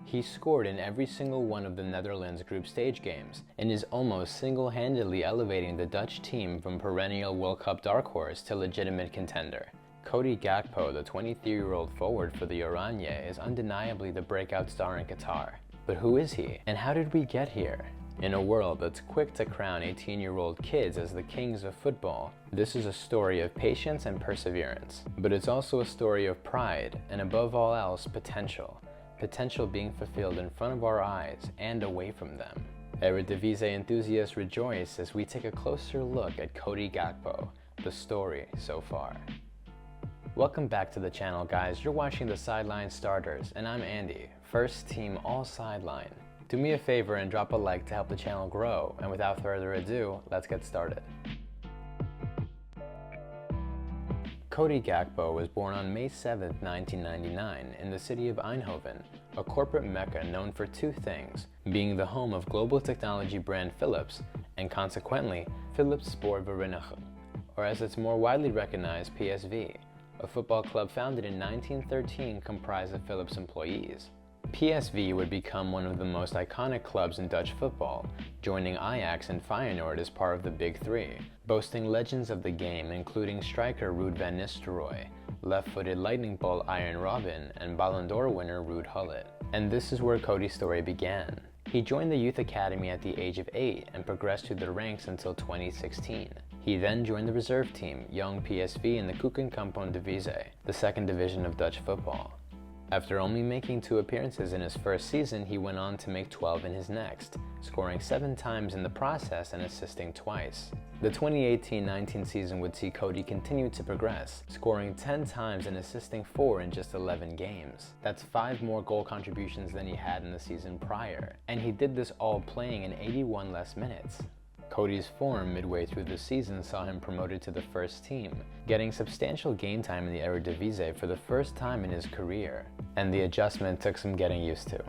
He scored in every single one of the Netherlands group stage games and is almost single-handedly elevating the Dutch team from perennial World Cup dark horse to legitimate contender. Cody Gakpo, the 23-year-old forward for the Oranje, is undeniably the breakout star in Qatar. But who is he, and how did we get here? In a world that's quick to crown 18-year-old kids as the kings of football, this is a story of patience and perseverance. But it's also a story of pride, and above all else, potential. Potential being fulfilled in front of our eyes and away from them. Eredivisie enthusiasts rejoice as we take a closer look at Cody Gakpo, the story so far. Welcome back to the channel, guys. You're watching the Sideline Starters, and I'm Andy, first team all sideline. Do me a favor and drop a like to help the channel grow, and without further ado, let's get started. Cody Gakpo was born on May 7, 1999 in the city of Eindhoven, a corporate mecca known for two things, being the home of global technology brand Philips, and consequently, Philips Sportvereniging, or as it's more widely recognized, PSV, a football club founded in 1913 comprised of Philips employees. PSV would become one of the most iconic clubs in Dutch football, joining Ajax and Feyenoord as part of the Big Three, boasting legends of the game including striker Ruud van Nistelrooy, left-footed lightning bolt Arjen Robben, and Ballon d'Or winner Ruud Gullit. And this is where Cody's story began. He joined the youth academy at the age of 8 and progressed through the ranks until 2016. He then joined the reserve team, Young PSV, in the Keukenkampioen-divisie, the second division of Dutch football. After only making 2 appearances in his first season, he went on to make 12 in his next, scoring 7 times in the process and assisting twice. The 2018-19 season would see Cody continue to progress, scoring 10 times and assisting 4 in just 11 games. That's 5 more goal contributions than he had in the season prior, and he did this all playing in 81 less minutes. Cody's form midway through the season saw him promoted to the first team, getting substantial game time in the Eredivisie for the first time in his career, and the adjustment took some getting used to.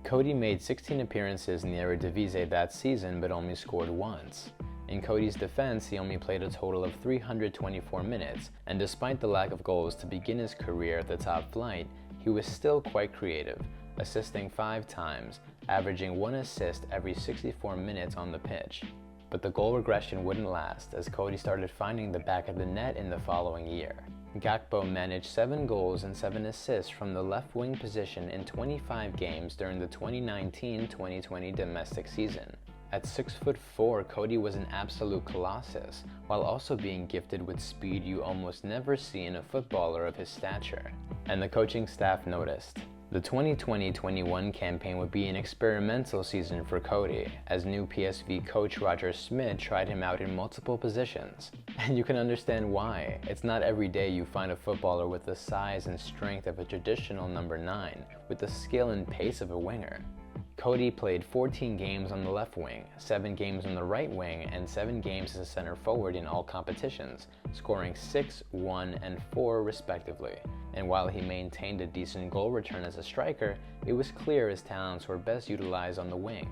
Cody made 16 appearances in the Eredivisie that season but only scored once. In Cody's defense, he only played a total of 324 minutes, and despite the lack of goals to begin his career at the top flight, he was still quite creative, assisting 5 times, averaging 1 assist every 64 minutes on the pitch. But the goal regression wouldn't last as Cody started finding the back of the net in the following year. Gakpo managed 7 goals and 7 assists from the left wing position in 25 games during the 2019-2020 domestic season. At 6'4", Cody was an absolute colossus, while also being gifted with speed you almost never see in a footballer of his stature. And the coaching staff noticed. The 2020-21 campaign would be an experimental season for Cody, as new PSV coach Roger Smit tried him out in multiple positions. And you can understand why. It's not every day you find a footballer with the size and strength of a traditional number 9, with the skill and pace of a winger. Cody played 14 games on the left wing, 7 games on the right wing, and 7 games as a center forward in all competitions, scoring 6, 1, and 4 respectively. And while he maintained a decent goal return as a striker, it was clear his talents were best utilized on the wing.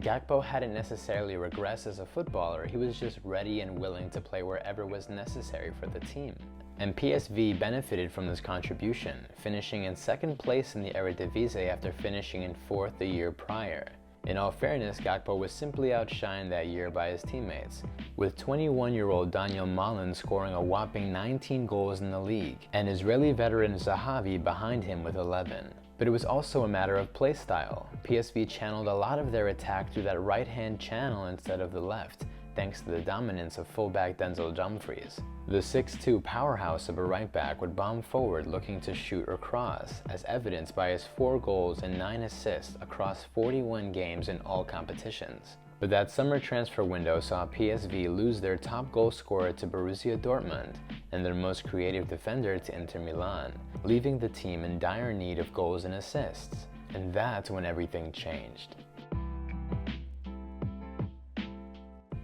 Gakpo hadn't necessarily regressed as a footballer, he was just ready and willing to play wherever was necessary for the team. And PSV benefited from this contribution, finishing in 2nd place in the Eredivisie after finishing in 4th the year prior. In all fairness, Gakpo was simply outshined that year by his teammates, with 21-year-old Daniel Malen scoring a whopping 19 goals in the league, and Israeli veteran Zahavi behind him with 11. But it was also a matter of play style. PSV channeled a lot of their attack through that right-hand channel instead of the left, thanks to the dominance of fullback Denzel Dumfries. The 6'2" powerhouse of a right-back would bomb forward looking to shoot or cross, as evidenced by his 4 goals and 9 assists across 41 games in all competitions. But that summer transfer window saw PSV lose their top goal scorer to Borussia Dortmund and their most creative defender to Inter Milan, leaving the team in dire need of goals and assists. And that's when everything changed.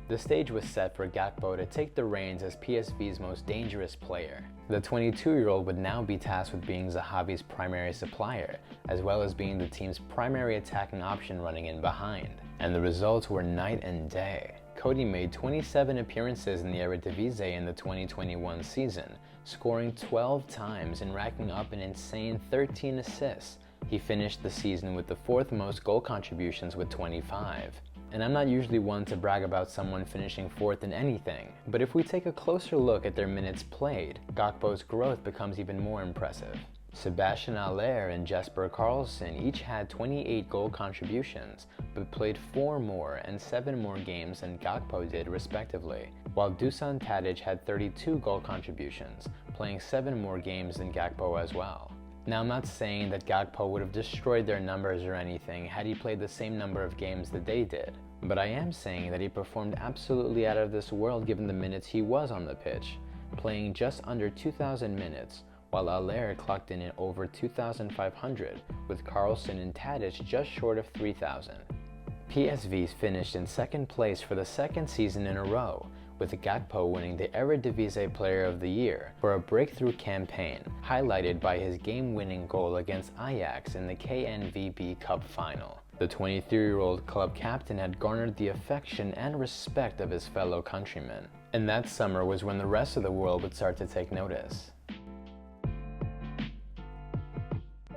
The stage was set for Gakpo to take the reins as PSV's most dangerous player. The 22-year-old would now be tasked with being Zahavi's primary supplier, as well as being the team's primary attacking option running in behind. And the results were night and day. Cody made 27 appearances in the Eredivisie in the 2021 season, scoring 12 times and racking up an insane 13 assists. He finished the season with the 4th most goal contributions with 25. And I'm not usually one to brag about someone finishing 4th in anything, but if we take a closer look at their minutes played, Gakpo's growth becomes even more impressive. Sebastian Haller and Jesper Karlsson each had 28 goal contributions, but played 4 more and 7 more games than Gakpo did respectively, while Dusan Tadic had 32 goal contributions, playing 7 more games than Gakpo as well. Now, I'm not saying that Gakpo would have destroyed their numbers or anything had he played the same number of games that they did, but I am saying that he performed absolutely out of this world given the minutes he was on the pitch, playing just under 2,000 minutes, while Haller clocked in at over 2,500, with Karlsson and Tadic just short of 3,000. PSV finished in 2nd place for the 2nd season in a row, with Gakpo winning the Eredivisie Player of the Year for a breakthrough campaign, highlighted by his game-winning goal against Ajax in the KNVB Cup final. The 23-year-old club captain had garnered the affection and respect of his fellow countrymen, and that summer was when the rest of the world would start to take notice.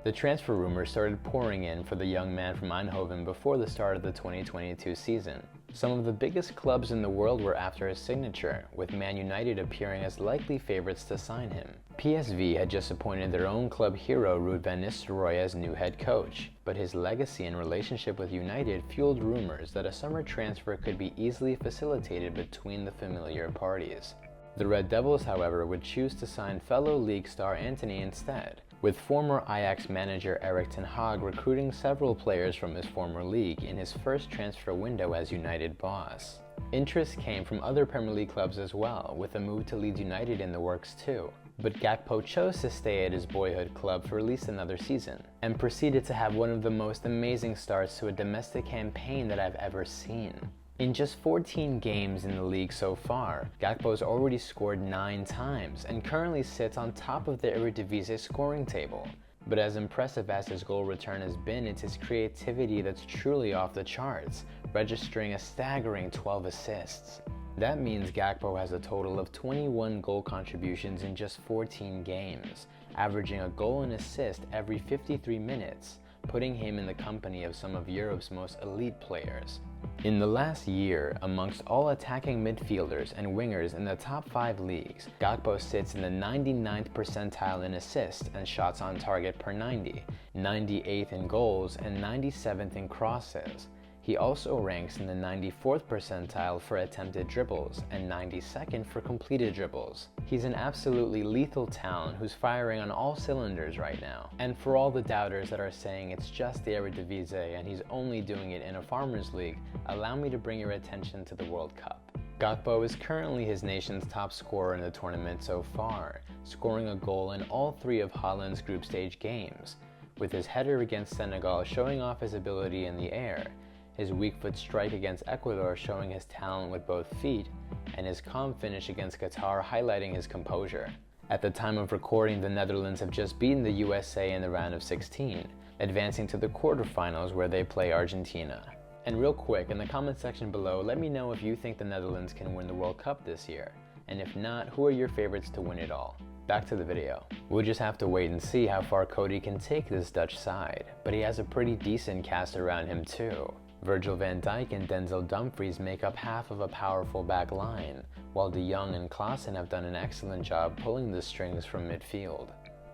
The transfer rumors started pouring in for the young man from Eindhoven before the start of the 2022 season. Some of the biggest clubs in the world were after his signature, with Man United appearing as likely favorites to sign him. PSV had just appointed their own club hero Ruud van Nistelrooy as new head coach, but his legacy and relationship with United fueled rumors that a summer transfer could be easily facilitated between the familiar parties. The Red Devils, however, would choose to sign fellow league star Antony instead, with former Ajax manager Erik ten Hag recruiting several players from his former league in his first transfer window as United boss. Interest came from other Premier League clubs as well, with a move to Leeds United in the works too. But Gakpo chose to stay at his boyhood club for at least another season, and proceeded to have one of the most amazing starts to a domestic campaign that I've ever seen. In just 14 games in the league so far, Gakpo's already scored 9 times and currently sits on top of the Eredivisie scoring table. But as impressive as his goal return has been, it's his creativity that's truly off the charts, registering a staggering 12 assists. That means Gakpo has a total of 21 goal contributions in just 14 games, averaging a goal and assist every 53 minutes, putting him in the company of some of Europe's most elite players. In the last year, amongst all attacking midfielders and wingers in the top 5 leagues, Gakpo sits in the 99th percentile in assists and shots on target per 90, 98th in goals, and 97th in crosses. He also ranks in the 94th percentile for attempted dribbles and 92nd for completed dribbles. He's an absolutely lethal talent who's firing on all cylinders right now. And for all the doubters that are saying it's just the Eredivisie and he's only doing it in a farmers league, allow me to bring your attention to the World Cup. Gakpo is currently his nation's top scorer in the tournament so far, scoring a goal in all 3 of Holland's group stage games, with his header against Senegal showing off his ability in the air, his weak foot strike against Ecuador showing his talent with both feet, and his calm finish against Qatar highlighting his composure. At the time of recording, the Netherlands have just beaten the USA in the round of 16, advancing to the quarterfinals where they play Argentina. And real quick, in the comment section below, let me know if you think the Netherlands can win the World Cup this year, and if not, who are your favorites to win it all? Back to the video. We'll just have to wait and see how far Cody can take this Dutch side, but he has a pretty decent cast around him too. Virgil van Dijk and Denzel Dumfries make up half of a powerful back line, while De Jong and Klaassen have done an excellent job pulling the strings from midfield.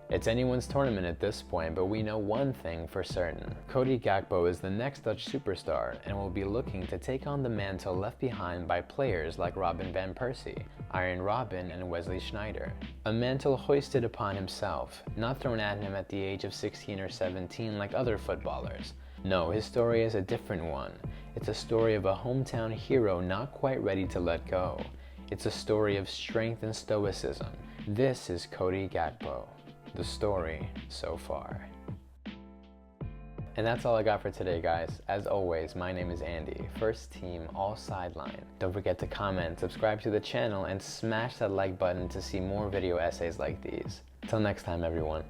It's anyone's tournament at this point, but we know one thing for certain. Cody Gakpo is the next Dutch superstar and will be looking to take on the mantle left behind by players like Robin van Persie, Arjen Robben, and Wesley Sneijder. A mantle hoisted upon himself, not thrown at him at the age of 16 or 17 like other footballers. No, his story is a different one. It's a story of a hometown hero not quite ready to let go. It's a story of strength and stoicism. This is Cody Gakpo, the story so far. And that's all I got for today, guys. As always, my name is Andy, first team all sideline. Don't forget to comment, subscribe to the channel, and smash that like button to see more video essays like these. Till next time, everyone.